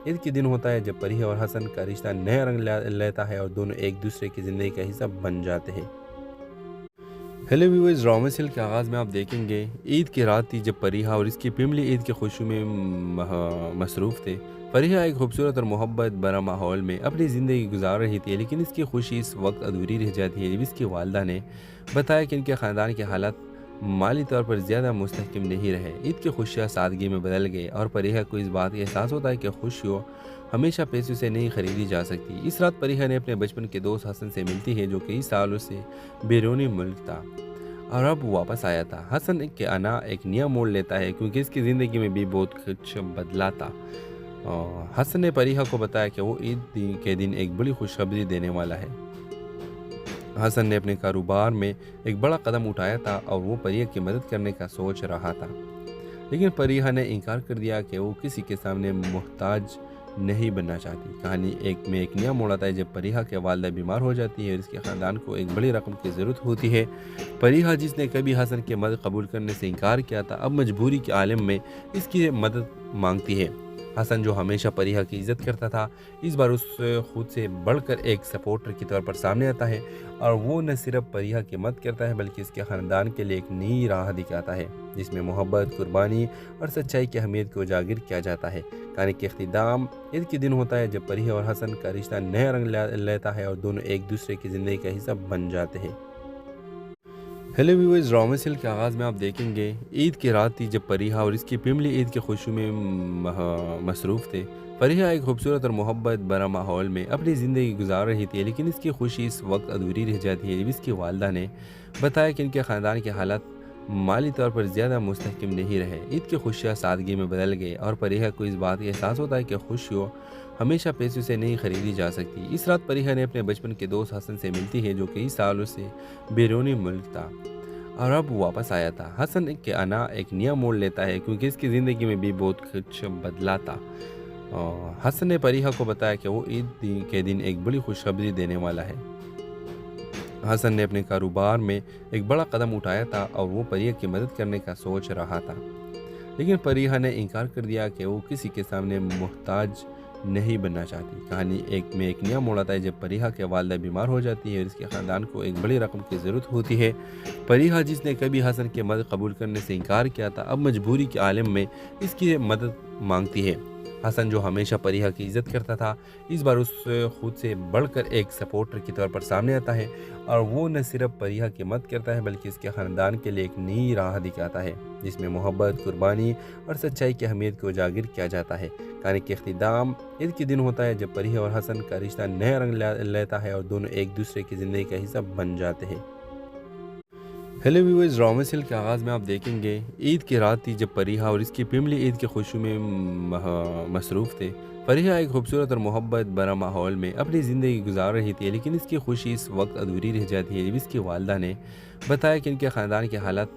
عید کے دن ہوتا ہے جب پریہ اور حسن کا رشتہ نیا رنگ لیتا ہے اور دونوں ایک دوسرے کی زندگی کا حصہ بن جاتے ہیں۔ ہیلو ویورز، ڈرامہ سیل کے آغاز میں آپ دیکھیں گے عید کی رات تھی جب پریہ اور اس کی فیملی عید کی خوشی میں مصروف تھے۔ پریہ ایک خوبصورت اور محبت بھرا ماحول میں اپنی زندگی گزار رہی تھی، لیکن اس کی خوشی اس وقت ادھوری رہ جاتی ہے جب اس کی والدہ نے بتایا کہ ان کے خاندان کے حالات مالی طور پر زیادہ مستحکم نہیں رہے۔ عید کی خوشیاں سادگی میں بدل گئی اور پریہ کو اس بات کا احساس ہوتا ہے کہ خوشیوں ہمیشہ پیسوں سے نہیں خریدی جا سکتی۔ اس رات پریہ نے اپنے بچپن کے دوست حسن سے ملتی ہے، جو کئی سالوں سے بیرونی ملک تھا اور اب واپس آیا تھا۔ حسن کے آنا ایک نیا موڑ لیتا ہے کیونکہ اس کی زندگی میں بھی بہت کچھ بدلا تھا۔ حسن نے پریہ کو بتایا کہ وہ عید کے دن ایک بڑی خوشخبری دینے والا ہے۔ حسن نے اپنے کاروبار میں ایک بڑا قدم اٹھایا تھا اور وہ پریہ کی مدد کرنے کا سوچ رہا تھا، لیکن پریہ نے انکار کر دیا کہ وہ کسی کے سامنے محتاج نہیں بننا چاہتی۔ کہانی ایک نیا موڑ آتا ہے جب پریہ کے والدہ بیمار ہو جاتی ہے اور اس کے خاندان کو ایک بڑی رقم کی ضرورت ہوتی ہے۔ پریہ، جس نے کبھی حسن کی مدد قبول کرنے سے انکار کیا تھا، اب مجبوری کے عالم میں اس کی مدد مانگتی ہے۔ حسن، جو ہمیشہ پریہ کی عزت کرتا تھا، اس بار اس خود سے بڑھ کر ایک سپورٹر کی طور پر سامنے آتا ہے اور وہ نہ صرف پریہ کی مدد کرتا ہے بلکہ اس کے خاندان کے لیے ایک نئی راہ دکھاتا ہے جس میں محبت، قربانی اور سچائی کی اہمیت کو اجاگر کیا جاتا ہے۔ کہانی کے اختتام عید کے دن ہوتا ہے جب پریہ اور حسن کا رشتہ نیا رنگ لیتا ہے اور دونوں ایک دوسرے کی زندگی کا حصہ بن جاتے ہیں۔ ہیلو ویورز، ڈرامہ سیل کے آغاز میں آپ دیکھیں گے عید کی رات تھی جب پریہ اور اس کی فیملی عید کی خوشی میں مصروف تھے۔ پریہ ایک خوبصورت اور محبت بھرا ماحول میں اپنی زندگی گزار رہی تھی، لیکن اس کی خوشی اس وقت ادھوری رہ جاتی ہے جب اس کی والدہ نے بتایا کہ ان کے خاندان کے حالات مالی طور پر زیادہ مستحکم نہیں رہے۔ عید کی خوشیاں سادگی میں بدل گئی اور پریہ کو اس بات کا احساس ہوتا ہے کہ خوشیوں ہمیشہ پیسوں سے نہیں خریدی جا سکتی۔ اس رات پریہ نے اپنے بچپن کے دوست حسن سے ملتی ہے، جو کئی سالوں سے بیرونی ملک تھا اور اب واپس آیا تھا۔ حسن کے آنا ایک نیا موڑ لیتا ہے کیونکہ اس کی زندگی میں بھی بہت کچھ بدلا تھا۔ حسن نے پریہ کو بتایا کہ وہ عید کے دن ایک بڑی خوشخبری دینے والا ہے۔ حسن نے اپنے کاروبار میں ایک بڑا قدم اٹھایا تھا اور وہ پریہ کی مدد کرنے کا سوچ رہا تھا، لیکن پریہ نے انکار کر دیا کہ وہ کسی کے سامنے محتاج نہیں بننا چاہتی۔ کہانی ایک نیا موڑ آتا ہے جب پریہ کے والدہ بیمار ہو جاتی ہے اور اس کے خاندان کو ایک بڑی رقم کی ضرورت ہوتی ہے۔ پریہ، جس نے کبھی حسن کی مدد قبول کرنے سے انکار کیا تھا، اب مجبوری کے عالم میں اس کی مدد مانگتی ہے۔ حسن، جو ہمیشہ پریہ کی عزت کرتا تھا، اس بار اس خود سے بڑھ کر ایک سپورٹر کی طور پر سامنے آتا ہے اور وہ نہ صرف پریہ کی مدد کرتا ہے بلکہ اس کے خاندان کے لیے ایک نئی راہ دکھاتا ہے جس میں محبت، قربانی اور سچائی کی اہمیت کو اجاگر کیا جاتا ہے۔ کہانی کے اختتام عید کے دن ہوتا ہے جب پریہ اور حسن کا رشتہ نیا رنگ لیتا ہے اور دونوں ایک دوسرے کی زندگی کا حصہ بن جاتے ہیں۔ ہیلو ویورز، ڈرامہ سیل کے آغاز میں آپ دیکھیں گے عید کی رات تھی جب پریہ اور اس کی فیملی عید کی خوشی میں مصروف تھے۔ پریہ ایک خوبصورت اور محبت بھرا ماحول میں اپنی زندگی گزار رہی تھی، لیکن اس کی خوشی اس وقت ادھوری رہ جاتی ہے جب اس کی والدہ نے بتایا کہ ان کے خاندان کے حالات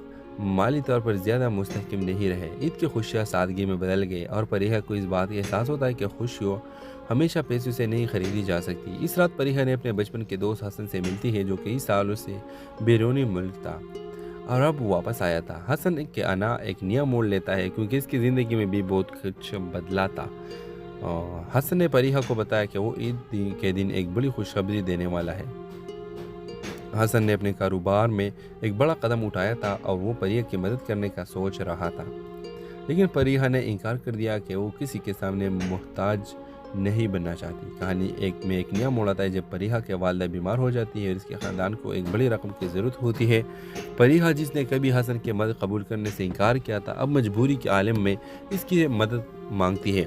مالی طور پر زیادہ مستحکم نہیں رہے۔ عید کی خوشیاں سادگی میں بدل گئی اور پریہ کو اس بات کا احساس ہوتا ہے کہ خوشیوں ہمیشہ پیسوں سے نہیں خریدی جا سکتی۔ اس رات پریہ نے اپنے بچپن کے دوست حسن سے ملتی ہے، جو کئی سالوں سے بیرونی ملک تھا اور اب واپس آیا تھا۔ حسن کے آنا ایک نیا موڑ لیتا ہے کیونکہ اس کی زندگی میں بھی بہت کچھ بدلا تھا۔ حسن نے پریہ کو بتایا کہ وہ عید کے دن ایک بڑی خوشخبری دینے والا ہے۔ حسن نے اپنے کاروبار میں ایک بڑا قدم اٹھایا تھا اور وہ پریہ کی مدد کرنے کا سوچ رہا تھا، لیکن پریہ نے انکار کر دیا کہ وہ کسی کے سامنے محتاج نہیں بننا چاہتی۔ کہانی ایک نیا موڑ آتا ہے جب پریہ کے والدہ بیمار ہو جاتی ہے اور اس کے خاندان کو ایک بڑی رقم کی ضرورت ہوتی ہے۔ پریہ، جس نے کبھی حسن کی مدد قبول کرنے سے انکار کیا تھا، اب مجبوری کے عالم میں اس کی مدد مانگتی ہے۔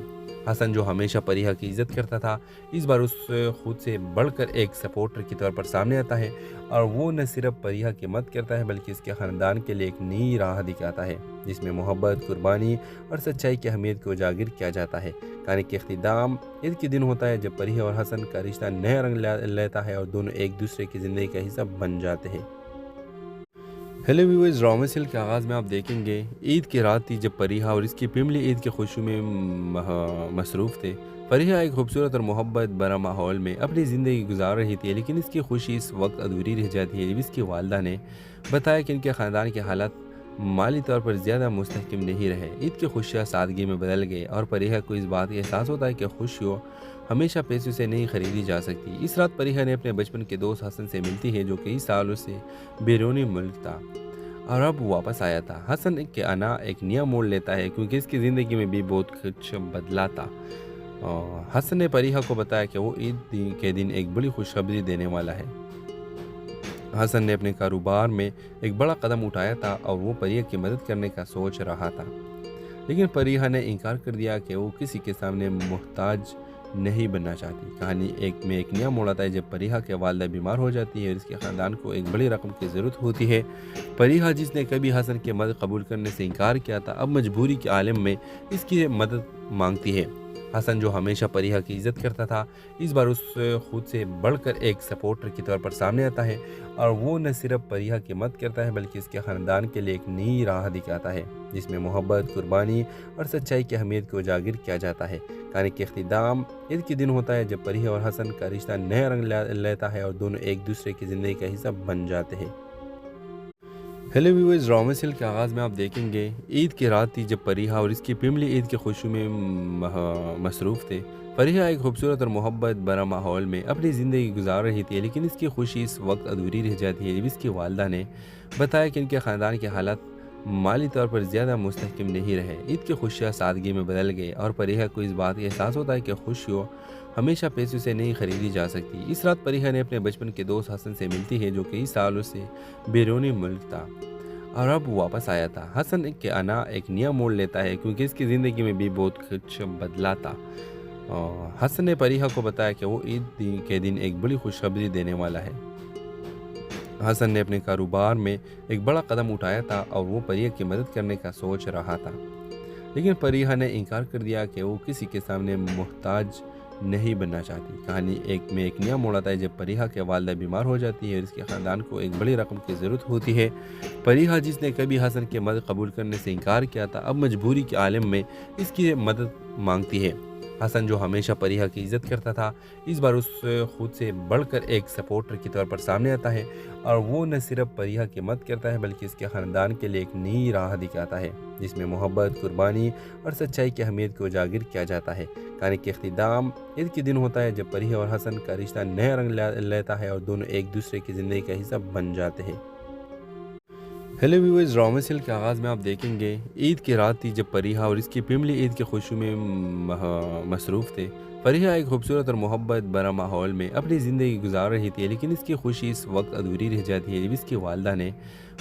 حسن، جو ہمیشہ پریہ کی عزت کرتا تھا، اس بار اس خود سے بڑھ کر ایک سپورٹر کی طور پر سامنے آتا ہے اور وہ نہ صرف پریہ کی مدد کرتا ہے بلکہ اس کے خاندان کے لیے ایک نئی راہ دکھاتا ہے جس میں محبت، قربانی اور سچائی کی اہمیت کو اجاگر کیا جاتا ہے۔ کہانی کے اختتام عید کے دن ہوتا ہے جب پریہ اور حسن کا رشتہ نیا رنگ لیتا ہے اور دونوں ایک دوسرے کی زندگی کا حصہ بن جاتے ہیں۔ ہیلو ویورز، ڈرامہ سیل کے آغاز میں آپ دیکھیں گے عید کی رات تھی جب پریہ اور اس کی فیملی عید کی خوشی میں مصروف تھے۔ پریہ ایک خوبصورت اور محبت بھرا ماحول میں اپنی زندگی گزار رہی تھی، لیکن اس کی خوشی اس وقت ادھوری رہ جاتی ہے جب اس کی والدہ نے بتایا کہ ان کے خاندان کے حالات माली तौर पर ज़्यादा मुस्तहकम नहीं रहे। ईद की खुशियाँ सादगी में बदल गई और फरीहा को इस बात का एहसास होता है कि खुशियों हमेशा पैसों से नहीं खरीदी जा सकती। इस रात फरीहा ने अपने बचपन के दोस्त हसन से मिलती है, जो कई सालों से बैरूनी मुल्क था और अब वापस आया था। हसन के आना एक नया मोड़ लेता है क्योंकि इसकी ज़िंदगी में भी बहुत कुछ बदला था। हसन ने फरीहा को बताया कि वो ईद के दिन एक बड़ी खुशखबरी देने वाला है। हसन ने अपने कारोबार में एक बड़ा कदम उठाया था और वो फरीहा की मदद करने का सोच रहा था, लेकिन फरीहा ने इनकार कर दिया कि वो किसी के सामने मोहताज नहीं बनना चाहती। कहानी एक नया मोड़ आता है जब फरीहा के वालिदा बीमार हो जाती है और इसके ख़ानदान को एक बड़ी रकम की ज़रूरत होती है। फरीहा, जिसने कभी हसन की मदद कबूल करने से इनकार किया था, अब मजबूरी के आलम में इसकी मदद मांगती है। हसन, जो हमेशा फरीहा की इज़्ज़त करता था, इस बार उस खुद से बढ़कर एक सपोर्टर के तौर पर सामने आता है और वो न सिर्फ फरीहा की मदद करता है बल्कि इसके ख़ानदान के लिए एक नई राह दिखाता है जिसमें मोहब्बत, कुर्बानी और सच्चाई की अहमियत को उजागर किया जाता है। कहानी के इख्तिताम ईद के दिन होता है जब फरीहा और हसन का रिश्ता नया रंग लेता है और दोनों एक दूसरे की ज़िंदगी का हिस्सा बन जाते हैं। हेलो व्यूअर्स, ड्रामा सीरियल के आगाज़ में आप देखेंगे ईद की रात थी जब फरीहा और इसकी फैमिली ईद की खुशी में मसरूफ़ थे। फरीहा एक खूबसूरत और मोहब्बत भरा माहौल में अपनी ज़िंदगी गुजार रही थी, लेकिन इसकी खुशी इस वक्त अधूरी रह जाती है जब इसकी वालिदा ने बताया कि इनके ख़ानदान के हालात माली तौर पर ज़्यादा मुस्तहकम नहीं रहे। ईद की खुशियाँ सादगी में बदल गई और फरीहा को इस बात का एहसास होता है कि खुशियों हमेशा पैसों से नहीं खरीदी जा सकती। इस रात फरीहा ने अपने बचपन के दोस्त हसन से मिलती है, जो कई सालों से बैरूनी मुल्क था और अब वापस आया था। हसन के आना एक नया मोड़ लेता है क्योंकि इसकी ज़िंदगी में भी बहुत कुछ बदला था। हसन ने फरीहा को बताया कि वो ईद के दिन एक बड़ी खुशखबरी देने वाला है। हसन ने अपने कारोबार में एक बड़ा कदम उठाया था और वो फरीहा की मदद करने का सोच रहा था, लेकिन फरीहा ने इनकार कर दिया कि वो किसी के सामने मोहताज नहीं बनना चाहती। कहानी एक नया मोड़ आता है जब फरीहा के वालिदा बीमार हो जाती है और इसके ख़ानदान को एक बड़ी रकम की ज़रूरत होती है। फरीहा, जिसने कभी हसन की मदद कबूल करने से इनकार किया था, अब मजबूरी के आलम में इसकी मदद मांगती है। हसन, जो हमेशा फरीहा की इज़्ज़त करता था, इस बार उस खुद से बढ़कर एक सपोर्टर के तौर पर सामने आता है और वो न सिर्फ फरीहा की मदद करता है बल्कि इसके ख़ानदान के लिए एक नई राह दिखाता है जिसमें मोहब्बत, कुर्बानी और सच्चाई की अहमियत को उजागर किया जाता है। कहानी के इख्तिताम ईद के दिन होता है जब फरीहा और हसन का रिश्ता नया रंग लेता है और दोनों एक दूसरे की ज़िंदगी का हिस्सा बन जाते हैं। हेलो व्यूअर्स, ड्रामा सीरियल के आगाज़ में आप देखेंगे ईद की रात थी जब फरीहा और इसकी फैमिली ईद की खुशी में मसरूफ़ थे। फरीहा एक खूबसूरत और मोहब्बत भरा माहौल में अपनी ज़िंदगी गुजार रही थी, लेकिन इसकी खुशी इस वक्त अधूरी रह जाती है जब इसकी वालिदा ने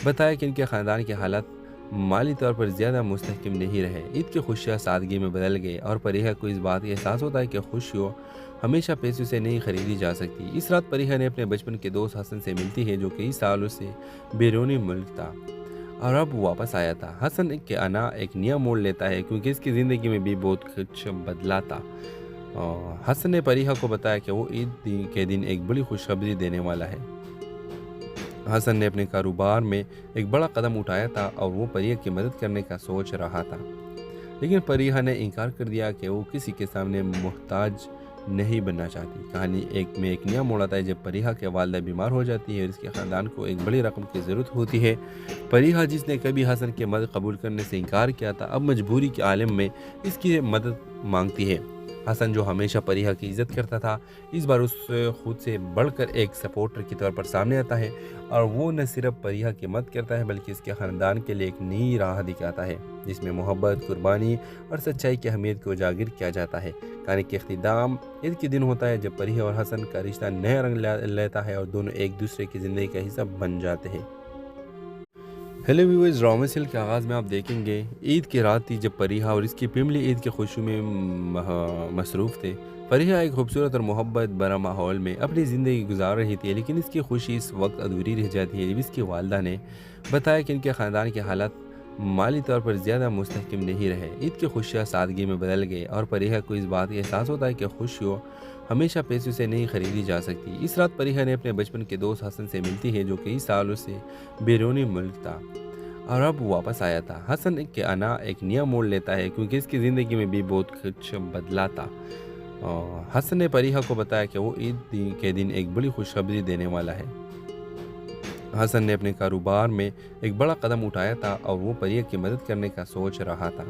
बताया कि इनके ख़ानदान के हालात माली तौर पर ज़्यादा मुस्तहकम नहीं रहे। ईद की खुशियाँ सादगी में बदल गई और फरीहा को इस बात का एहसास होता है कि खुशियों हमेशा पैसों से नहीं खरीदी जा सकती। इस रात फरीहा ने अपने बचपन के दोस्त हसन से मिलती है, जो कई सालों से बैरूनी मुल्क था और अब वापस आया था। हसन के आना एक नया मोड़ लेता है क्योंकि इसकी ज़िंदगी में भी बहुत कुछ बदला था। हसन ने फरीहा को बताया कि वो ईद के दिन एक बड़ी खुशखबरी देने वाला है। हसन ने अपने कारोबार में एक बड़ा कदम उठाया था और वो फरीहा की मदद करने का सोच रहा था, लेकिन फरीहा ने इनकार कर दिया कि वो किसी के सामने मोहताज नहीं बनना चाहती। कहानी एक नया मोड़ आता है जब फरीहा के वालिदा बीमार हो जाती है और इसके ख़ानदान को एक बड़ी रकम की ज़रूरत होती है। फरीहा, जिसने कभी हसन की मदद कबूल करने से इनकार किया था, अब मजबूरी के आलम में इसकी मदद मांगती है। हसन, जो हमेशा फरीहा की इज़्ज़त करता था, इस बार उस खुद से बढ़कर एक सपोर्टर के तौर पर सामने आता है और वो न सिर्फ फरीहा की मदद करता है बल्कि इसके ख़ानदान के लिए एक नई राह दिखाता है जिसमें मोहब्बत, कुर्बानी और सच्चाई की अहमियत को उजागर किया जाता है। कहानी के इख्तिताम ईद के दिन होता है जब फरीहा और हसन का रिश्ता नया रंग लेता है और दोनों एक दूसरे की ज़िंदगी का हिस्सा बन जाते हैं। हेलो व्यूअर्स, ड्रामा सीरियल के आगाज़ में आप देखेंगे ईद की रात थी जब फरीहा और इसकी फैमिली ईद की खुशी में मसरूफ़ थे। फरीहा एक खूबसूरत और मोहब्बत भरा माहौल में अपनी ज़िंदगी गुजार रही थी, लेकिन इसकी खुशी इस वक्त अधूरी रह जाती है जब इसकी वालिदा ने बताया कि इनके ख़ानदान के हालात माली तौर पर ज़्यादा मुस्तहकम नहीं रहे। ईद की खुशियाँ सादगी में बदल गई और फरीहा को इस बात का एहसास होता है कि खुशियों हमेशा पैसों से नहीं खरीदी जा सकती। इस रात फरीहा ने अपने बचपन के दोस्त हसन से मिलती है, जो कई सालों से बैरूनी मुल्क था और अब वापस आया था। हसन के आना एक नया मोड़ लेता है क्योंकि इसकी ज़िंदगी में भी बहुत कुछ बदला था। हसन ने फरीहा को बताया कि वो ईद के दिन एक बड़ी खुशखबरी देने वाला है। حسن نے اپنے کاروبار میں ایک بڑا قدم اٹھایا تھا اور وہ پریہ کی مدد کرنے کا سوچ رہا تھا،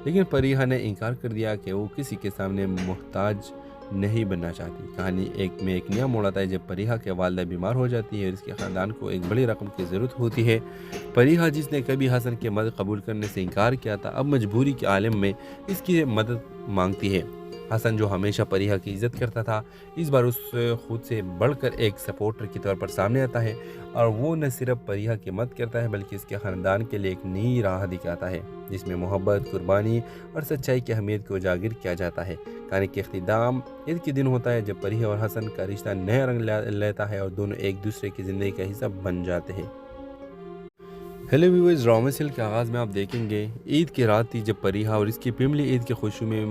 لیکن پریہ نے انکار کر دیا کہ وہ کسی کے سامنے محتاج نہیں بننا چاہتی۔ کہانی ایک نیا موڑ آتا ہے جب پریہ کے والدہ بیمار ہو جاتی ہے اور اس کے خاندان کو ایک بڑی رقم کی ضرورت ہوتی ہے۔ پریہ جس نے کبھی حسن کی مدد قبول کرنے سے انکار کیا تھا، اب مجبوری کے عالم میں اس کی مدد مانگتی ہے۔ حسن جو ہمیشہ پریہ کی عزت کرتا تھا، اس بار اس خود سے بڑھ کر ایک سپورٹر کے طور پر سامنے آتا ہے، اور وہ نہ صرف پریہ کی مدد کرتا ہے بلکہ اس کے خاندان کے لیے ایک نئی راہ دکھاتا ہے جس میں محبت، قربانی اور سچائی کی اہمیت کو اجاگر کیا جاتا ہے۔ کہانی کے اختتام عید کے دن ہوتا ہے جب پریہ اور حسن کا رشتہ نیا رنگ لیتا ہے اور دونوں ایک دوسرے کی زندگی کا حصہ بن جاتے ہیں۔ ہیلو ویورز، ڈرامہ سیریل کے آغاز میں آپ دیکھیں گے عید کی رات تھی جب پریہ اور اس کی فیملی عید کی خوشی میں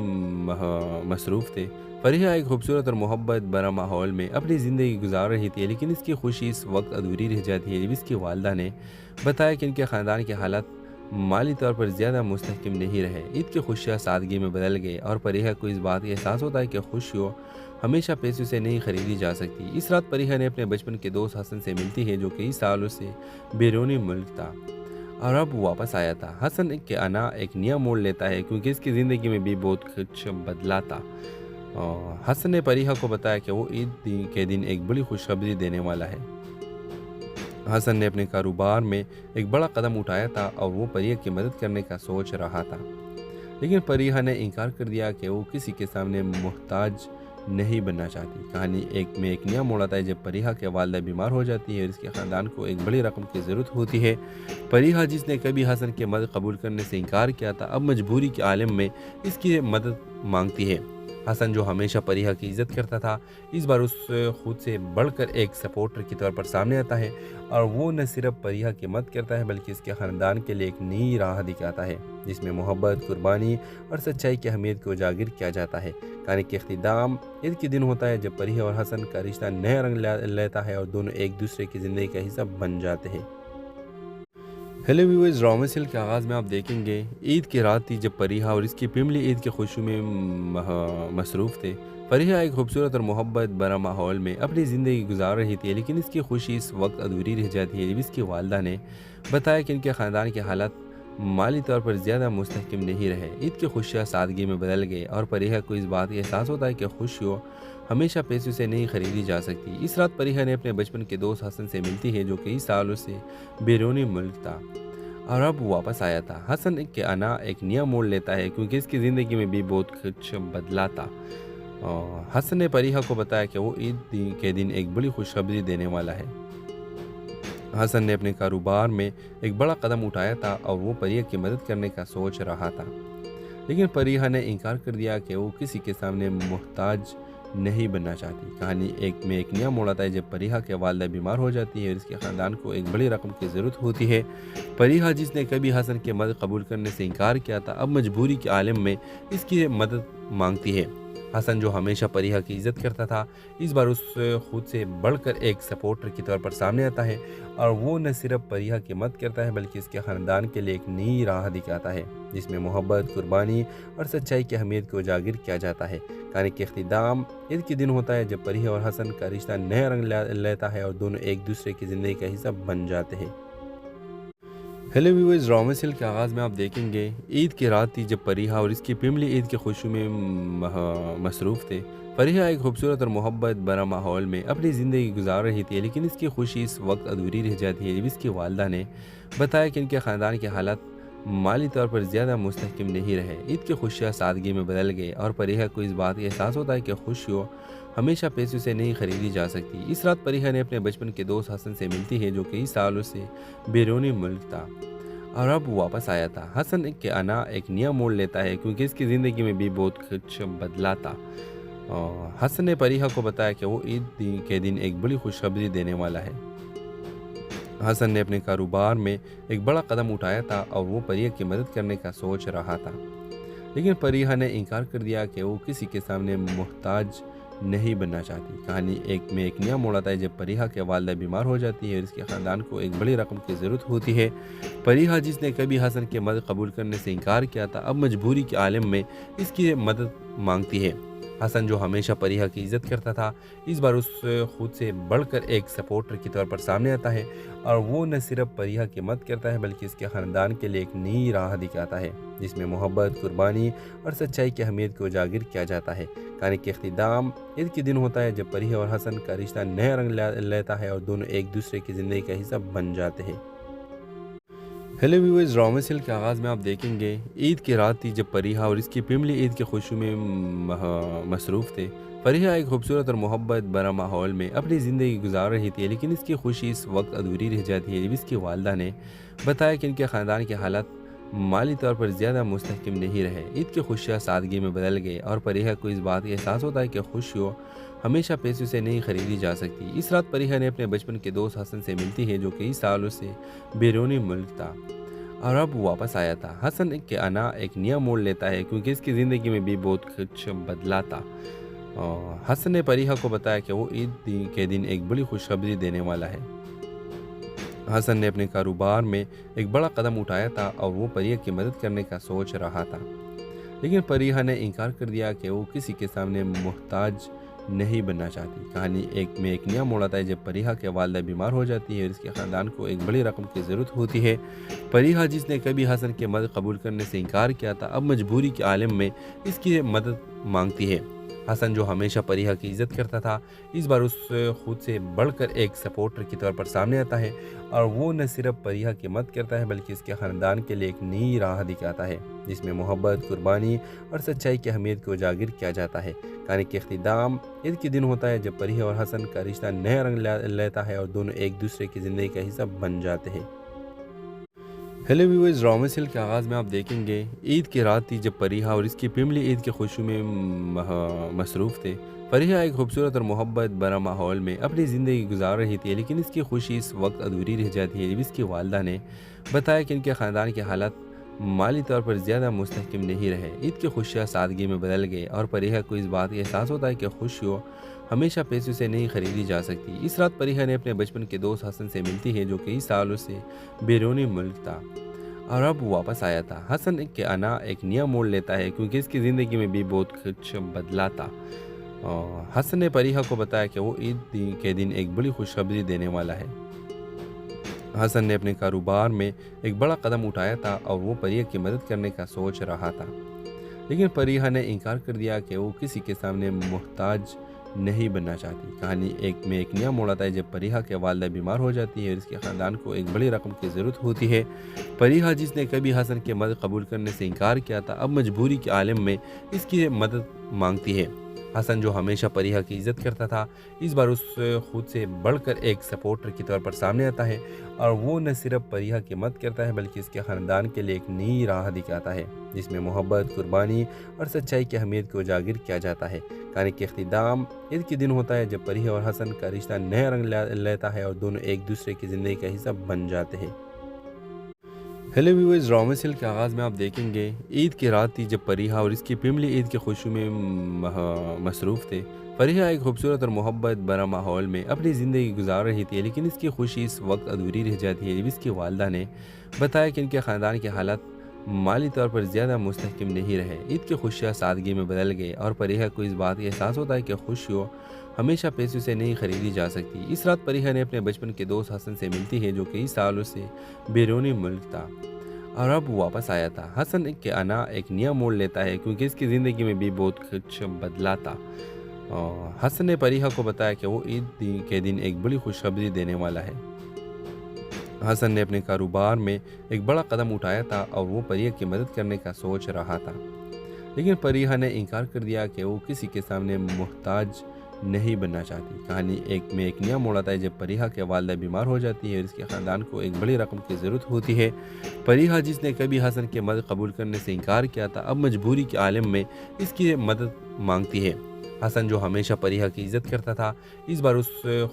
مصروف تھے۔ پریہ ایک خوبصورت اور محبت بھرا ماحول میں اپنی زندگی گزار رہی تھی، لیکن اس کی خوشی اس وقت ادھوری رہ جاتی ہے جب اس کی والدہ نے بتایا کہ ان کے خاندان کے حالات مالی طور پر زیادہ مستحکم نہیں رہے۔ عید کی خوشیاں سادگی میں بدل گئی اور پریہ کو اس بات کا احساس ہوتا ہے کہ خوشیوں ہمیشہ پیسوں سے نہیں خریدی جا سکتی۔ اس رات پریہ نے اپنے بچپن کے دوست حسن سے ملتی ہے جو کئی سالوں سے بیرونی ملک تھا اور اب واپس آیا تھا۔ حسن کے آنا ایک نیا موڑ لیتا ہے کیونکہ اس کی زندگی میں بھی بہت کچھ بدلا تھا۔ حسن نے پریہ کو بتایا کہ وہ عید کے دن ایک بڑی خوشخبری دینے والا ہے۔ حسن نے اپنے کاروبار میں ایک بڑا قدم اٹھایا تھا اور وہ پریہ کی مدد کرنے کا سوچ رہا تھا، لیکن پریہ نے انکار کر دیا کہ وہ کسی کے سامنے محتاج نہیں بننا چاہتی۔ کہانی ایک نیا موڑ آتا ہے جب پریہ کے والدہ بیمار ہو جاتی ہے اور اس کے خاندان کو ایک بڑی رقم کی ضرورت ہوتی ہے۔ پریہ جس نے کبھی حسن کی مدد قبول کرنے سے انکار کیا تھا، اب مجبوری کے عالم میں اس کی مدد مانگتی ہے۔ حسن جو ہمیشہ پریہ کی عزت کرتا تھا، اس بار اس خود سے بڑھ کر ایک سپورٹر کے طور پر سامنے آتا ہے، اور وہ نہ صرف پریہ کی مدد کرتا ہے بلکہ اس کے خاندان کے لیے ایک نئی راہ دکھاتا ہے جس میں محبت، قربانی اور سچائی کی اہمیت کو اجاگر کیا جاتا ہے۔ کہانی کے اختتام عید کے دن ہوتا ہے جب پریہ اور حسن کا رشتہ نیا رنگ لیتا ہے اور دونوں ایک دوسرے کی زندگی کا حصہ بن جاتے ہیں۔ ہیلو ویورز، ڈرامہ سیریل کے آغاز میں آپ دیکھیں گے عید کی رات تھی جب پریہ اور اس کی فیملی عید کی خوشی میں مصروف تھے۔ پریہ ایک خوبصورت اور محبت بھرا ماحول میں اپنی زندگی گزار رہی تھی، لیکن اس کی خوشی اس وقت ادھوری رہ جاتی ہے جب اس کی والدہ نے بتایا کہ ان کے خاندان کے حالات مالی طور پر زیادہ مستحکم نہیں رہے۔ عید کی خوشیاں سادگی میں بدل گئی اور پریہ کو اس بات کا احساس ہوتا ہے کہ خوشیوں ہمیشہ پیسوں سے نہیں خریدی جا سکتی۔ اس رات پریہ نے اپنے بچپن کے دوست حسن سے ملتی ہے جو کئی سالوں سے بیرونی ملک تھا اور اب واپس آیا تھا۔ حسن کے آنا ایک نیا موڑ لیتا ہے کیونکہ اس کی زندگی میں بھی بہت کچھ بدلا تھا۔ حسن نے پریہ کو بتایا کہ وہ عید کے دن ایک بڑی خوشخبری دینے والا ہے۔ حسن نے اپنے کاروبار میں ایک بڑا قدم اٹھایا تھا اور وہ پریہ کی مدد کرنے کا سوچ رہا تھا، لیکن پریہ نے انکار کر دیا کہ وہ کسی کے سامنے محتاج نہیں بننا چاہتی۔ کہانی ایک نیا موڑ آتا ہے جب پریہ کے والدہ بیمار ہو جاتی ہے اور اس کے خاندان کو ایک بڑی رقم کی ضرورت ہوتی ہے۔ پریہ جس نے کبھی حسن کی مدد قبول کرنے سے انکار کیا تھا، اب مجبوری کے عالم میں اس کی مدد مانگتی ہے۔ حسن جو ہمیشہ پریہ کی عزت کرتا تھا، اس بار اس خود سے بڑھ کر ایک سپورٹر کے طور پر سامنے آتا ہے، اور وہ نہ صرف پریہ کی مدد کرتا ہے بلکہ اس کے خاندان کے لیے ایک نئی راہ دکھاتا ہے جس میں محبت، قربانی اور سچائی کی اہمیت کو اجاگر کیا جاتا ہے۔ کہانی کے اختتام عید کے دن ہوتا ہے جب پریہ اور حسن کا رشتہ نیا رنگ لیتا ہے اور دونوں ایک دوسرے کی زندگی کا حصہ بن جاتے ہیں۔ ہیلو ویورز، ڈرامہ سیریل کے آغاز میں آپ دیکھیں گے عید کی رات تھی جب پریہ اور اس کی فیملی عید کی خوشی میں مصروف تھے۔ پریہ ایک خوبصورت اور محبت بھرا ماحول میں اپنی زندگی گزار رہی تھی، لیکن اس کی خوشی اس وقت ادھوری رہ جاتی ہے جب اس کی والدہ نے بتایا کہ ان کے خاندان کے حالات مالی طور پر زیادہ مستحکم نہیں رہے۔ عید کی خوشیاں سادگی میں بدل گئی اور پریہ کو اس بات کا احساس ہوتا ہے کہ خوشیوں ہمیشہ پیسوں سے نہیں خریدی جا سکتی۔ اس رات پریہ نے اپنے بچپن کے دوست حسن سے ملتی ہے جو کئی سالوں سے بیرونی ملک تھا اور اب واپس آیا تھا۔ حسن کے آنا ایک نیا موڑ لیتا ہے کیونکہ اس کی زندگی میں بھی بہت کچھ بدلا تھا۔ حسن نے پریہ کو بتایا کہ وہ عید کے دن ایک بڑی خوشخبری دینے والا ہے۔ حسن نے اپنے کاروبار میں ایک بڑا قدم اٹھایا تھا اور وہ پریہ کی مدد کرنے کا سوچ رہا تھا، لیکن پریہ نے انکار کر دیا کہ وہ کسی کے سامنے محتاج نہیں بننا چاہتی۔ کہانی ایک نیا موڑ آتا ہے جب پریہ کے والدہ بیمار ہو جاتی ہے اور اس کے خاندان کو ایک بڑی رقم کی ضرورت ہوتی ہے۔ پریہ جس نے کبھی حسن کی مدد قبول کرنے سے انکار کیا تھا، اب مجبوری کے عالم میں اس کی مدد مانگتی ہے۔ हसन जो हमेशा परिहा की इज्जत करता था, इस बार उस खुद से बढ़कर एक सपोर्टर के तौर पर सामने आता है और वो न सिर्फ परिहा की मदद करता है बल्कि इसके ख़ानदान के लिए एक नई राह दिखाता है जिसमें मोहब्बत, कुर्बानी और सच्चाई की अहमियत को उजागर किया जाता है। कहानी के अख्तिताम ईद के दिन होता है जब परिहा और हसन का रिश्ता नया रंग लेता है और दोनों एक दूसरे की ज़िंदगी का हिस्सा बन जाते हैं। हेलो व्यूअर्स, ड्रामा सीरियल के आगाज़ में आप देखेंगे ईद की रात थी जब परिहा और इसकी फैमिली ईद की खुशी में मसरूफ़ थे। परिहा एक खूबसूरत और मोहब्बत भरा माहौल में अपनी ज़िंदगी गुजार रही थी, लेकिन इसकी खुशी इस वक्त अधूरी रह जाती है जब इसकी वालदा ने बताया कि इनके ख़ानदान के हालात माली तौर पर ज़्यादा मुस्तहकम नहीं रहे। ईद की खुशियाँ सादगी में बदल गई और परिहा को इस बात का एहसास होता है कि खुशियों हमेशा पैसों से नहीं खरीदी जा सकती। इस रात परिहा ने अपने बचपन के दोस्त हसन से मिलती है जो कई सालों से बैरूनी मुल्क था और अब वापस आया था। हसन के आना एक नया मोड़ लेता है क्योंकि इसकी ज़िंदगी में भी बहुत कुछ बदला था। हसन ने परिहा को बताया कि वो ईद के दिन एक बड़ी खुशखबरी देने वाला है। हसन ने अपने कारोबार में एक बड़ा कदम उठाया था और वो परिहा की मदद करने का सोच रहा था, लेकिन परिहा ने इनकार कर दिया कि वो किसी के सामने मोहताज नहीं बनना चाहती। कहानी एक नया मोड़ आता है जब परिहा के वालदा बीमार हो जाती है और इसके ख़ानदान को एक बड़ी रकम की ज़रूरत होती है। परिहा जिसने कभी हसन की मदद कबूल करने से इनकार किया था, अब मजबूरी के आलम में इसकी मदद मांगती है। हसन जो हमेशा परिहा की इज्जत करता था, इस बार उस खुद से बढ़कर एक सपोर्टर के तौर पर सामने आता है और वो न सिर्फ परिहा की मदद करता है बल्कि इसके ख़ानदान के लिए एक नई राह दिखाता है जिसमें मोहब्बत, कुर्बानी और सच्चाई की अहमियत को उजागर किया जाता है। कहानी के अख्तिताम ईद के दिन होता है जब परिहा और हसन का रिश्ता नया रंग लेता है और दोनों एक दूसरे की ज़िंदगी का हिस्सा बन जाते हैं। हेलो व्यूअर्स, ड्रामा सीरियल के आगाज़ में आप देखेंगे ईद की रात थी जब परिहा और इसकी फैमिली ईद की खुशी में मसरूफ़ थे। परिहा एक खूबसूरत और मोहब्बत भरा माहौल में अपनी ज़िंदगी गुजार रही थी, लेकिन इसकी खुशी इस वक्त अधूरी रह जाती है जब इसकी वालदा ने बताया कि इनके ख़ानदान के हालात माली तौर पर ज़्यादा मुस्तहकम नहीं रहे। ईद की खुशियाँ सादगी में बदल गई और परिहा को इस बात का एहसास होता है कि खुशियों हमेशा पैसों से नहीं खरीदी जा सकती। इस रात परिहा ने अपने बचपन के दोस्त हसन से मिलती है जो कई सालों से बैरूनी मुल्क था और अब वापस आया था। हसन के आना एक नया मोड़ लेता है क्योंकि इसकी ज़िंदगी में भी बहुत कुछ बदला था। हसन ने परिहा को बताया कि वो ईद के दिन एक बड़ी खुशखबरी देने वाला है। हसन ने अपने कारोबार में एक बड़ा कदम उठाया था और वो परिहा की मदद करने का सोच रहा था, लेकिन परिहा ने इनकार कर दिया कि वो किसी के सामने मोहताज नहीं बनना चाहती। कहानी एक नया मोड़ आता है जब परिहा के वालदा बीमार हो जाती है और इसके ख़ानदान को एक बड़ी रकम की ज़रूरत होती है। परिहा जिसने कभी हसन की मदद कबूल करने से इनकार किया था, अब मजबूरी के आलम में इसकी मदद मांगती है। हसन जो हमेशा परिहा की इज्जत करता था, इस बार उस खुद से बढ़कर एक सपोर्टर के तौर पर सामने आता है और वो न सिर्फ परिहा की मदद करता है बल्कि इसके ख़ानदान के लिए एक नई राह दिखाता है जिसमें मोहब्बत, कुर्बानी और सच्चाई की अहमियत को उजागर किया जाता है। कहानी के अख्तिताम ईद के दिन होता है जब परिहा और हसन का रिश्ता नया रंग लेता है और दोनों एक दूसरे की ज़िंदगी का हिस्सा बन जाते हैं। हेलो व्यूअर्स, ड्रामा सीरियल के आगाज़ में आप देखेंगे ईद की रात थी जब परिहा और इसकी फैमिली ईद की खुशी में मसरूफ़ थे। परिहा एक खूबसूरत और मोहब्बत भरा माहौल में अपनी ज़िंदगी गुजार रही थी, लेकिन इसकी खुशी इस वक्त अधूरी रह जाती है जब इसकी वालदा ने बताया कि इनके ख़ानदान के हालात माली तौर पर ज़्यादा मुस्तहकम नहीं रहे। ईद की खुशियाँ सादगी में बदल गई और परिहा को इस बात का एहसास होता है कि खुशियों हमेशा पैसों से नहीं खरीदी जा सकती। इस रात परिहा ने अपने बचपन के दोस्त हसन से मिलती है जो कई सालों से बैरूनी मुल्क था और अब वापस आया था। हसन के आना एक नया मोड़ लेता है क्योंकि इसकी ज़िंदगी में भी बहुत कुछ बदला था। हसन ने परिहा को बताया कि वो ईद के दिन एक बड़ी खुशखबरी देने वाला है। हसन ने अपने कारोबार में एक बड़ा कदम उठाया था और वो परिहा की मदद करने का सोच रहा था, लेकिन परिहा ने इनकार कर दिया कि वो किसी के सामने मोहताज नहीं बनना चाहती। कहानी एक नया मोड़ आता है जब परिहा के वालदा बीमार हो जाती है और इसके ख़ानदान को एक बड़ी रकम की ज़रूरत होती है। परिहा जिसने कभी हसन की मदद कबूल करने से इनकार किया था, अब मजबूरी के आलम में इसकी मदद मांगती है। हसन जो हमेशा परिहा की इज्जत करता था, इस बार उस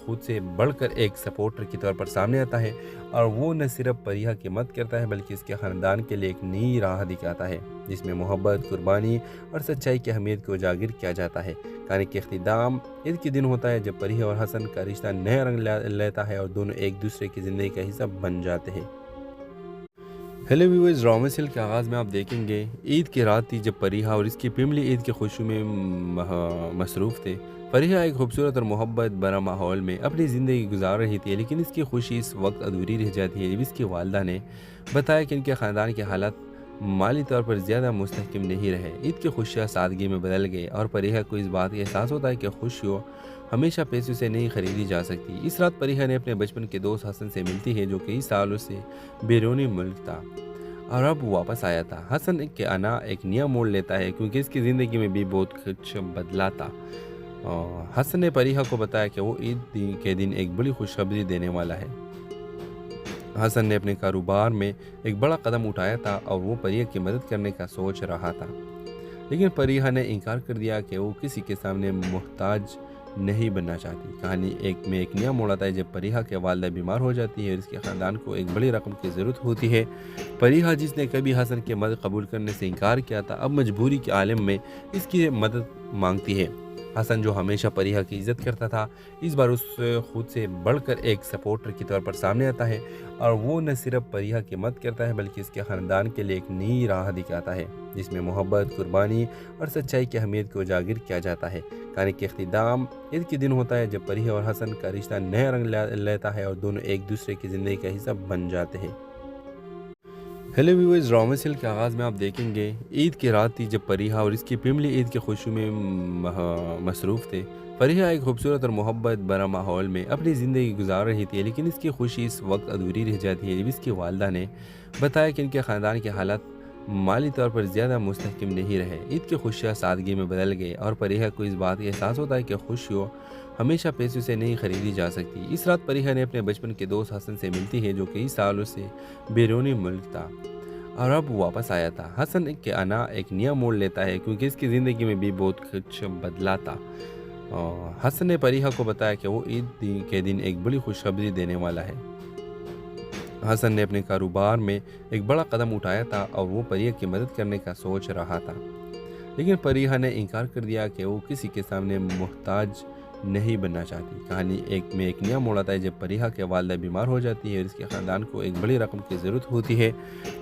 खुद से बढ़कर एक सपोर्टर के तौर पर सामने आता है और वो न सिर्फ परिहा की मदद करता है बल्कि इसके ख़ानदान के लिए एक नई राह दिखाता है जिसमें मोहब्बत, कुर्बानी और सच्चाई की अहमियत को उजागर किया जाता है। कहानी के अख्तिताम ईद के दिन होता है जब परिहा और हसन का रिश्ता नया रंग लेता है और दोनों एक दूसरे की ज़िंदगी का हिस्सा बन जाते हैं। हेलो व्यूअर्स, रॉमेसिल के आगाज़ में आप देखेंगे ईद की रात थी जब फरीहा और इसकी फैमिली ईद की खुशी में मसरूफ़ थे। फरीहा एक खूबसूरत और मोहब्बत भरा माहौल में अपनी ज़िंदगी गुजार रही थी, लेकिन इसकी खुशी इस वक्त अधूरी रह जाती है जब इसकी वालदा ने बताया कि इनके ख़ानदान के हालात माली तौर पर ज़्यादा मुस्तहकम नहीं रहे। ईद की खुशियाँ सादगी में बदल गई और फरीहा को इस बात का एहसास होता है कि खुशियों हमेशा पैसों से नहीं खरीदी जा सकती। इस रात फरीहा ने अपने बचपन के दोस्त हसन से मिलती है, जो कई सालों से बैरूनी मुल्क था और अब वापस आया था। हसन के आना एक नया मोड़ लेता है क्योंकि इसकी ज़िंदगी में भी बहुत कुछ बदला था। हसन ने फरीहा को बताया कि वो ईद के दिन एक बड़ी खुशखबरी देने वाला है। हसन ने अपने कारोबार में एक बड़ा कदम उठाया था और वो फरीहा की मदद करने का सोच रहा था, लेकिन फरीहा ने इनकार कर दिया कि वो किसी के सामने मोहताज नहीं बनना चाहती। कहानी एक नया मोड़ आता है जब फरीहा के वालदा बीमार हो जाती है और इसके ख़ानदान को एक बड़ी रकम की ज़रूरत होती है। फरीहा, जिसने कभी हसन की मदद कबूल करने से इनकार किया था, अब मजबूरी के आलम में इसकी मदद मांगती है। हसन, जो हमेशा फरीहा की इज़्ज़त करता था, इस बार उस खुद से बढ़कर एक सपोर्टर के तौर पर सामने आता है और वो न सिर्फ फरीहा की मदद करता है बल्कि इसके ख़ानदान के लिए एक नई राह दिखाता है जिसमें मोहब्बत, कुर्बानी और सच्चाई की अहमियत को उजागर किया जाता है। कहानी के इख्तिताम ईद के दिन होता है जब फरीहा और हसन का रिश्ता नया रंग लेता है और दोनों एक दूसरे की ज़िंदगी का हिस्सा बन जाते हैं। हेलो व्यूअर्स, रॉमेसिल के आगाज़ में आप देखेंगे ईद की रात थी जब फरीहा और इसकी फैमिली ईद की खुशी में मसरूफ़ थे। फरीहा एक खूबसूरत और मोहब्बत भरा माहौल में अपनी ज़िंदगी गुजार रही थी, लेकिन इसकी खुशी इस वक्त अधूरी रह जाती है जब इसकी वालदा ने बताया कि इनके ख़ानदान के हालात माली तौर पर ज़्यादा मुस्तहकम नहीं रहे। ईद की खुशियाँ सादगी में बदल गई और फरीहा को इस बात का एहसास होता है कि खुशियों हमेशा पैसों से नहीं खरीदी जा सकती। इस रात फरीहा ने अपने बचपन के दोस्त हसन से मिलती है, जो कई सालों से बैरूनी मुल्क था और अब वापस आया था। हसन के आना एक नया मोड़ लेता है क्योंकि इसकी ज़िंदगी में भी बहुत कुछ बदला था। हसन ने फरीहा को बताया कि वो ईद के दिन एक बड़ी खुशखबरी देने वाला है। हसन ने अपने कारोबार में एक बड़ा कदम उठाया था और वो फरीहा की मदद करने का सोच रहा था, लेकिन फरीहा ने इनकार कर दिया कि वो किसी के सामने मोहताज नहीं बनना चाहती। कहानी एक नया मोड़ आता है जब फरीहा के वालदा बीमार हो जाती है और इसके ख़ानदान को एक बड़ी रकम की ज़रूरत होती है।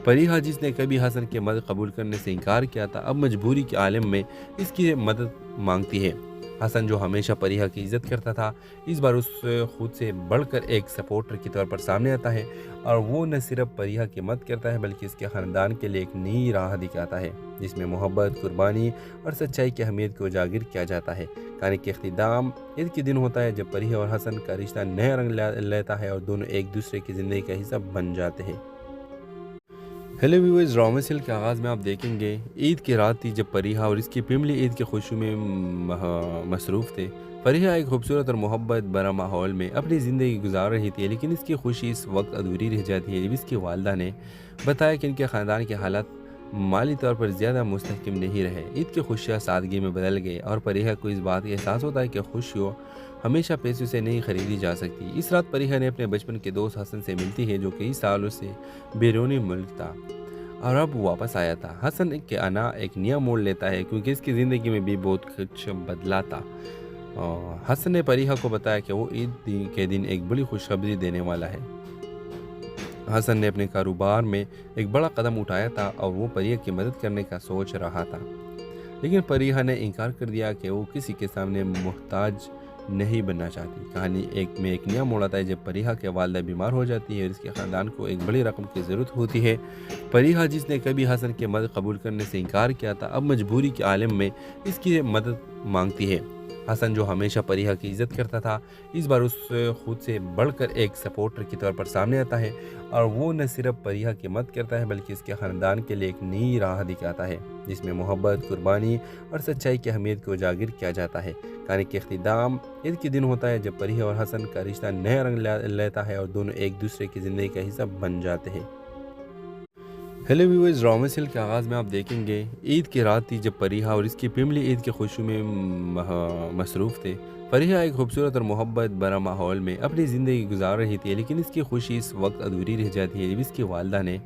फरीहा, जिसने कभी हसन की मदद कबूल करने से इनकार किया था, अब मजबूरी के आलम में इसकी मदद मांगती है। हसन, जो हमेशा फरीहा की इज़्ज़त करता था, इस बार उस खुद से बढ़कर एक सपोर्टर के तौर पर सामने आता है और वो न सिर्फ फरीहा की मदद करता है बल्कि इसके ख़ानदान के लिए एक नई राह दिखाता है जिसमें मोहब्बत, कुर्बानी और सच्चाई की अहमियत को उजागर किया जाता है। कहानी के इख्तिताम ईद के दिन होता है जब फरीहा और हसन का रिश्ता नया रंग लेता है और दोनों एक दूसरे की ज़िंदगी का हिस्सा बन जाते हैं। हेलो व्यूअर्स, रॉमेसिल के आगाज़ में आप देखेंगे ईद की रात थी जब फरीहा और इसकी फैमिली ईद की खुशी में मसरूफ़ थे। फरीहा एक खूबसूरत और मोहब्बत भरा माहौल में अपनी ज़िंदगी गुजार रही थी, लेकिन इसकी खुशी इस वक्त अधूरी रह जाती है जब इसकी वालदा ने बताया कि इनके ख़ानदान के हालात माली तौर पर ज़्यादा मुस्तहकम नहीं रहे। ईद की खुशियाँ सादगी में बदल गई और फरीहा को इस बात का एहसास होता है कि खुशियों हमेशा पैसों से नहीं खरीदी जा सकती। इस रात फरीहा ने अपने बचपन के दोस्त हसन से मिलती है, जो कई सालों से बैरूनी मुल्क था और अब वापस आया था। हसन के आना एक नया मोड़ लेता है क्योंकि इसकी ज़िंदगी में भी बहुत कुछ बदला था। हसन ने फरीहा को बताया कि वो ईद के दिन एक बड़ी खुशखबरी देने वाला है। हसन ने अपने कारोबार में एक बड़ा कदम उठाया था और वो फरीहा की मदद करने का सोच रहा था, लेकिन फरीहा ने इनकार कर दिया कि वो किसी के सामने मोहताज नहीं बनना चाहती। कहानी एक नया मोड़ आता है जब फरीहा के वालदा बीमार हो जाती है और इसके ख़ानदान को एक बड़ी रकम की ज़रूरत होती है। फरीहा, जिसने कभी हसन की मदद कबूल करने से इनकार किया था, अब मजबूरी के आलम में इसकी मदद मांगती है। हसन, जो हमेशा फरीहा की इज़्ज़त करता था, इस बार उस खुद से बढ़कर एक सपोर्टर के तौर पर सामने आता है और वो न सिर्फ फरीहा की मदद करता है बल्कि इसके ख़ानदान के लिए एक नई राह दिखाता है जिसमें मोहब्बत, कुर्बानी और सच्चाई की अहमियत को उजागर किया जाता है। कहानी के इख्तिताम ईद के दिन होता है जब फरीहा और हसन का रिश्ता नया रंग लेता है और दोनों एक दूसरे की ज़िंदगी का हिस्सा बन जाते हैं। हेलो व्यूअर्स, रॉमेसिल के आगाज़ में आप देखेंगे ईद की रात थी जब फरीहा और इसकी फैमिली ईद की खुशी में मसरूफ़ थे। फरीहा एक खूबसूरत और मोहब्बत भरा माहौल में अपनी ज़िंदगी गुजार रही थी, लेकिन इसकी खुशी इस वक्त अधूरी रह जाती है जब इसकी वालदा ने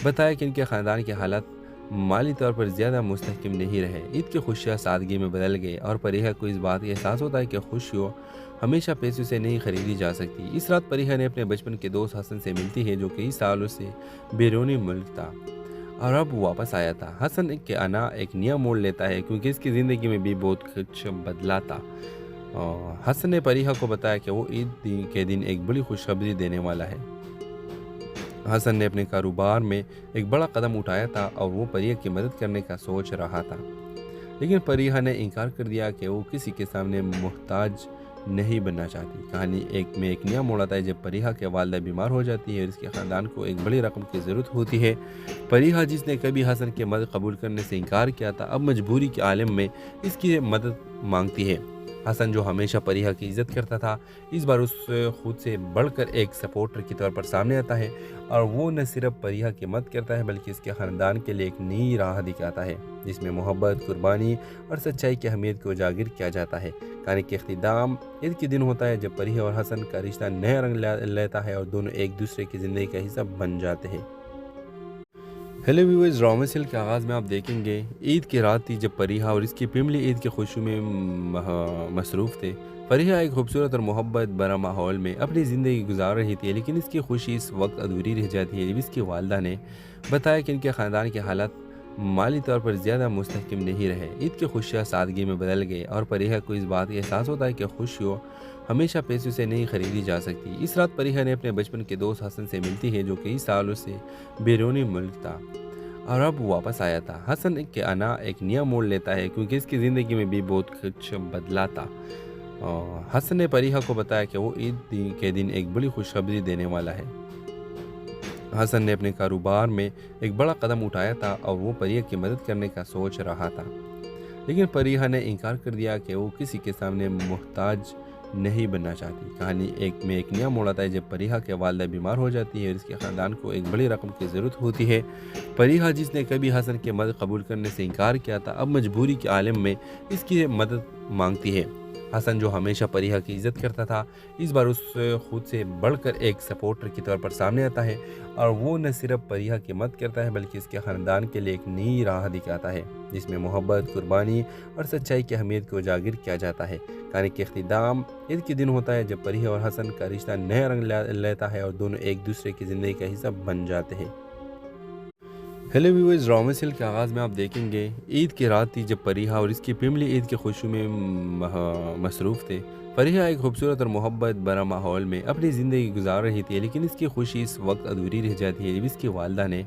बताया कि इनके ख़ानदान के हालात माली तौर पर ज़्यादा मुस्तहकम नहीं रहे। ईद की खुशियाँ सादगी में बदल गई और फरीहा को इस बात का एहसास होता है कि खुशियों हमेशा पैसों से नहीं खरीदी जा सकती। इस रात फरीहा ने अपने बचपन के दोस्त हसन से मिलती है, जो कई सालों से बैरूनी मुल्क था और अब वापस आया था। हसन के आना एक नया मोड़ लेता है क्योंकि इसकी ज़िंदगी में भी बहुत कुछ बदला था। हसन ने फरीहा को बताया कि वो ईद के दिन एक बड़ी खुशखबरी देने वाला है। हसन ने अपने कारोबार में एक बड़ा कदम उठाया था और वो फरीहा की मदद करने का सोच रहा था, लेकिन फरीहा ने इनकार कर दिया कि वो किसी के सामने मोहताज नहीं बनना चाहती। कहानी एक नया मोड़ आता है जब फरीहा के वालिदा बीमार हो जाती है और इसके ख़ानदान को एक बड़ी रकम की ज़रूरत होती है। फरीहा, जिसने कभी हसन की मदद कबूल करने से इनकार किया था, अब मजबूरी के आलम में इसकी मदद मांगती है। हसन, जो हमेशा फरीहा की इज़्ज़त करता था, इस बार उस खुद से बढ़कर एक सपोर्टर की तौर पर सामने आता है और वो न सिर्फ फरीहा की मदद करता है बल्कि इसके ख़ानदान के लिए एक नई राह दिखाता है जिसमें मोहब्बत, कुर्बानी और सच्चाई की अहमियत को उजागर किया जाता है। कहानी के इख्तिताम ईद के दिन होता है जब फरीहा और हसन का रिश्ता नया रंग लेता है और दोनों एक दूसरे की ज़िंदगी का हिस्सा बन जाते हैं। हेलो व्यूअर्स, ड्रामा सीरियल के आगाज़ में आप देखेंगे ईद की रात थी जब फरीहा और इसकी फैमिली ईद की खुशी में मसरूफ़ थे। फरीहा एक खूबसूरत और मोहब्बत भरा माहौल में अपनी ज़िंदगी गुजार रही थी, लेकिन इसकी खुशी इस वक्त अधूरी रह जाती है जब इसकी वालिदा ने बताया कि इनके ख़ानदान के हालात माली तौर पर ज़्यादा मुस्तहकम नहीं रहे। ईद की खुशियाँ सादगी में बदल गई और फरीहा को इस बात का एहसास होता है कि खुशियों हमेशा पैसों से नहीं खरीदी जा सकती। इस रात फरीहा ने अपने बचपन के दोस्त हसन से मिलती है, जो कई सालों से बैरूनी मुल्क था और अब वापस आया था। हसन के आना एक नया मोड़ लेता है क्योंकि इसकी ज़िंदगी में भी बहुत कुछ बदला था। हसन ने फरीहा को बताया कि वो ईद के दिन एक बड़ी खुशखबरी देने वाला है। हसन ने अपने कारोबार में एक बड़ा कदम उठाया था और वो फरीहा की मदद करने का सोच रहा था, लेकिन फरीहा ने इनकार कर दिया कि वो किसी के सामने मोहताज नहीं बनना चाहती। कहानी एक नया मोड़ आता है जब फरीहा के वालिदा बीमार हो जाती है और इसके ख़ानदान को एक बड़ी रकम की ज़रूरत होती है। फरीहा, जिसने कभी हसन की मदद कबूल करने से इनकार किया था, अब मजबूरी के आलम में इसकी मदद मांगती है। हसन, जो हमेशा फरीहा की इज़्ज़त करता था, इस बार उस खुद से बढ़कर एक सपोर्टर की तौर पर सामने आता है और वो न सिर्फ फरीहा की मदद करता है बल्कि इसके ख़ानदान के लिए एक नई राह दिखाता है जिसमें मोहब्बत, कुर्बानी और सच्चाई की अहमियत को उजागर किया जाता है। कहानी के इख्तिताम ईद के दिन होता है जब फरीहा और हसन का रिश्ता नया रंग लेता है और दोनों एक दूसरे की ज़िंदगी का हिस्सा बन जाते हैं। हेलो व्यूअर्स, ड्रामा सीरियल के आगाज़ में आप देखेंगे ईद की रात थी जब फरीहा और इसकी फैमिली ईद की खुशी में मसरूफ़ थे। फरीहा एक खूबसूरत और मोहब्बत भरा माहौल में अपनी ज़िंदगी गुजार रही थी, लेकिन इसकी खुशी इस वक्त अधूरी रह जाती है जब इसकी वालिदा ने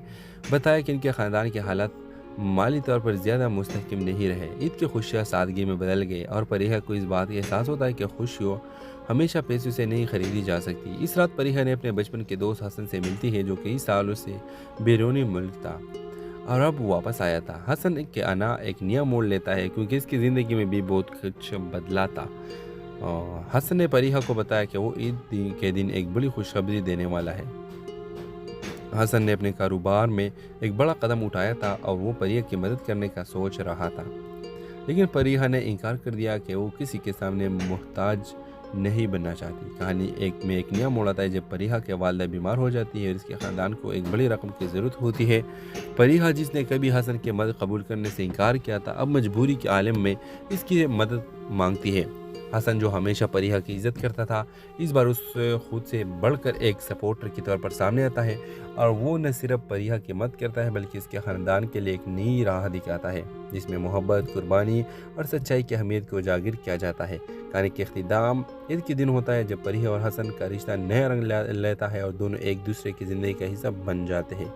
बताया कि इनके ख़ानदान के हालात माली तौर पर ज़्यादा मुस्तहकम नहीं रहे। ईद की खुशियाँ सादगी में बदल गई और फरीहा को इस बात का एहसास होता है कि खुशियों हमेशा पैसों से नहीं खरीदी जा सकती। इस रात फरीहा ने अपने बचपन के दोस्त हसन से मिलती है, जो कई सालों से बैरूनी मुल्क था और अब वापस आया था। हसन के आना एक नया मोड़ लेता है क्योंकि इसकी ज़िंदगी में भी बहुत कुछ बदला था। हसन ने फरीहा को बताया कि वो ईद के दिन एक बड़ी खुशखबरी देने वाला है। हसन ने अपने कारोबार में एक बड़ा कदम उठाया था और वो फरीहा की मदद करने का सोच रहा था, लेकिन फरीहा ने इनकार कर दिया कि वो किसी के सामने मोहताज नहीं बनना चाहती। कहानी एक नया मोड़ आता है जब फरीहा के वालिदा बीमार हो जाती है और इसके ख़ानदान को एक बड़ी रकम की ज़रूरत होती है। फरीहा, जिसने कभी हसन की मदद कबूल करने से इनकार किया था, अब मजबूरी के आलम में इसकी मदद मांगती है। हसन, जो हमेशा फरीहा की इज़्ज़त करता था, इस बार उस खुद से बढ़कर एक सपोर्टर की तौर पर सामने आता है और वो न सिर्फ फरीहा की मदद करता है बल्कि इसके ख़ानदान के लिए एक नई राह दिखाता है जिसमें मोहब्बत, कुर्बानी और सच्चाई की अहमियत को उजागर किया जाता है। कहानी के इख्तिताम ईद के दिन होता है जब फरीहा और हसन का रिश्ता नया रंग लेता है और दोनों एक दूसरे की ज़िंदगी का हिस्सा बन जाते हैं।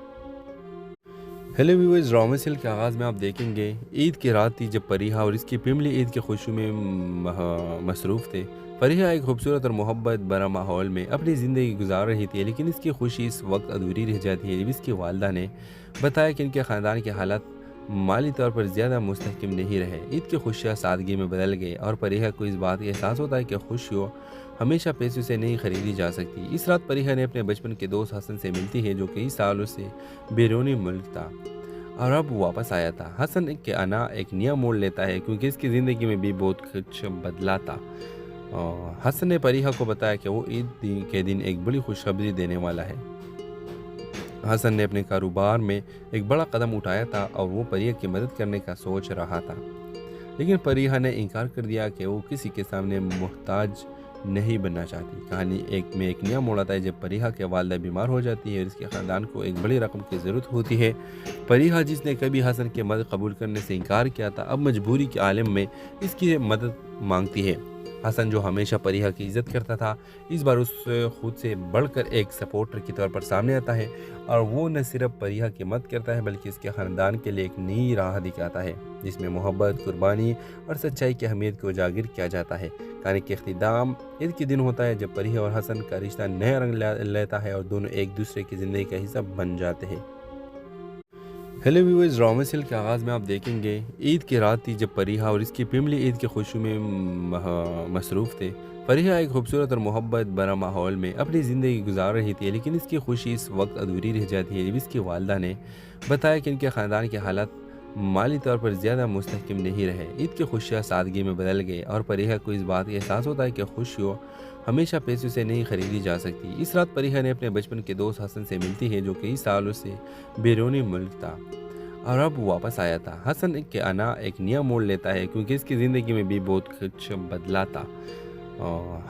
हेलो व्यूअर्स, ड्रामा सीरियल के आगाज़ में आप देखेंगे ईद की रात थी जब फरीहा और इसकी फैमिली ईद की खुशी में मसरूफ़ थे। फरीहा एक खूबसूरत और मोहब्बत भरा माहौल में अपनी ज़िंदगी गुजार रही थी, लेकिन इसकी खुशी इस वक्त अधूरी रह जाती है जब इसकी वालिदा ने बताया कि इनके ख़ानदान के हालात माली तौर पर ज़्यादा मुस्तहकम नहीं रहे। ईद की खुशियाँ सादगी में बदल गई और फरीहा को इस बात का एहसास होता है कि खुशियों हमेशा पैसों से नहीं खरीदी जा सकती। इस रात फरीहा ने अपने बचपन के दोस्त हसन से मिलती है, जो कई सालों से बैरूनी मुल्क था और अब वापस आया था। हसन के आना एक नया मोड़ लेता है क्योंकि इसकी ज़िंदगी में भी बहुत कुछ बदला था। हसन ने फरीहा को बताया कि वो ईद के दिन एक बड़ी खुशखबरी देने वाला है। حسن نے اپنے کاروبار میں ایک بڑا قدم اٹھایا تھا اور وہ پریہ کی مدد کرنے کا سوچ رہا تھا، لیکن پریہ نے انکار کر دیا کہ وہ کسی کے سامنے محتاج نہیں بننا چاہتی۔ کہانی ایک نیا موڑ آتا ہے جب پریہ کی والدہ بیمار ہو جاتی ہے اور اس کے خاندان کو ایک بڑی رقم کی ضرورت ہوتی ہے۔ پریہ جس نے کبھی حسن کی مدد قبول کرنے سے انکار کیا تھا، اب مجبوری کے عالم میں اس کی مدد مانگتی ہے۔ حسن جو ہمیشہ پریہ کی عزت کرتا تھا، اس بار اس خود سے بڑھ کر ایک سپورٹر کی طور پر سامنے آتا ہے، اور وہ نہ صرف پریہ کی مدد کرتا ہے بلکہ اس کے خاندان کے لیے ایک نئی راہ دکھاتا ہے جس میں محبت، قربانی اور سچائی کی اہمیت کو اجاگر کیا جاتا ہے۔ کہانی کے اختتام عید کے دن ہوتا ہے جب پریہ اور حسن کا رشتہ نیا رنگ لیتا ہے اور دونوں ایک دوسرے کی زندگی کا حصہ بن جاتے ہیں۔ ہیلو ویورز، ڈرامہ سیریل کے آغاز میں آپ دیکھیں گے عید کی رات تھی جب پریہ اور اس کی فیملی عید کی خوشی میں مصروف تھے۔ پریہ ایک خوبصورت اور محبت بھرا ماحول میں اپنی زندگی گزار رہی تھی، لیکن اس کی خوشی اس وقت ادھوری رہ جاتی ہے جب اس کی والدہ نے بتایا کہ ان کے خاندان کے حالات مالی طور پر زیادہ مستحکم نہیں رہے۔ عید کی خوشیاں سادگی میں بدل گئے اور پریہ کو اس بات کا احساس ہوتا ہے کہ خوشیوں ہمیشہ پیسوں سے نہیں خریدی جا سکتی۔ اس رات پریہ نے اپنے بچپن کے دوست حسن سے ملتی ہے جو کئی سالوں سے بیرونی ملک تھا اور اب واپس آیا تھا۔ حسن کے آنا ایک نیا موڑ لیتا ہے کیونکہ اس کی زندگی میں بھی بہت کچھ بدلا تھا۔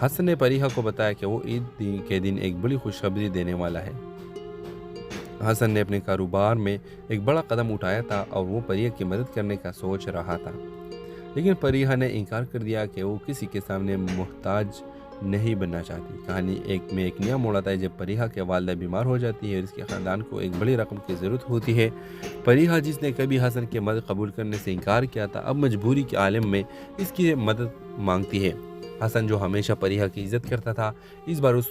حسن نے پریہ کو بتایا کہ وہ عید کے دن ایک بڑی خوشخبری دینے والا ہے۔ حسن نے اپنے کاروبار میں ایک بڑا قدم اٹھایا تھا اور وہ پریہ کی مدد کرنے کا سوچ رہا تھا، لیکن پریہ نے انکار کر دیا کہ وہ کسی کے سامنے محتاج نہیں بننا چاہتی۔ کہانی ایک نیا موڑ آتا ہے جب پریہ کی والدہ بیمار ہو جاتی ہے اور اس کے خاندان کو ایک بڑی رقم کی ضرورت ہوتی ہے۔ پریہ جس نے کبھی حسن کی مدد قبول کرنے سے انکار کیا تھا، اب مجبوری کے عالم میں اس کی مدد مانگتی ہے۔ حسن جو ہمیشہ پریہ کی عزت کرتا تھا، اس بار اس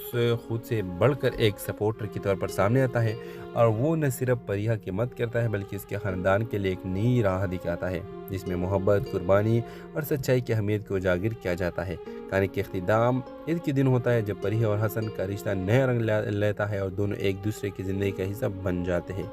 خود سے بڑھ کر ایک سپورٹر کی طور پر سامنے آتا ہے، اور وہ نہ صرف پریہ کی مدد کرتا ہے بلکہ اس کے خاندان کے لیے ایک نئی راہ دکھاتا ہے جس میں محبت، قربانی اور سچائی کی اہمیت کو اجاگر کیا جاتا ہے۔ کہانی کے اختتام عید کے دن ہوتا ہے جب پریہ اور حسن کا رشتہ نیا رنگ لیتا ہے اور دونوں ایک دوسرے کی زندگی کا حصہ بن جاتے ہیں۔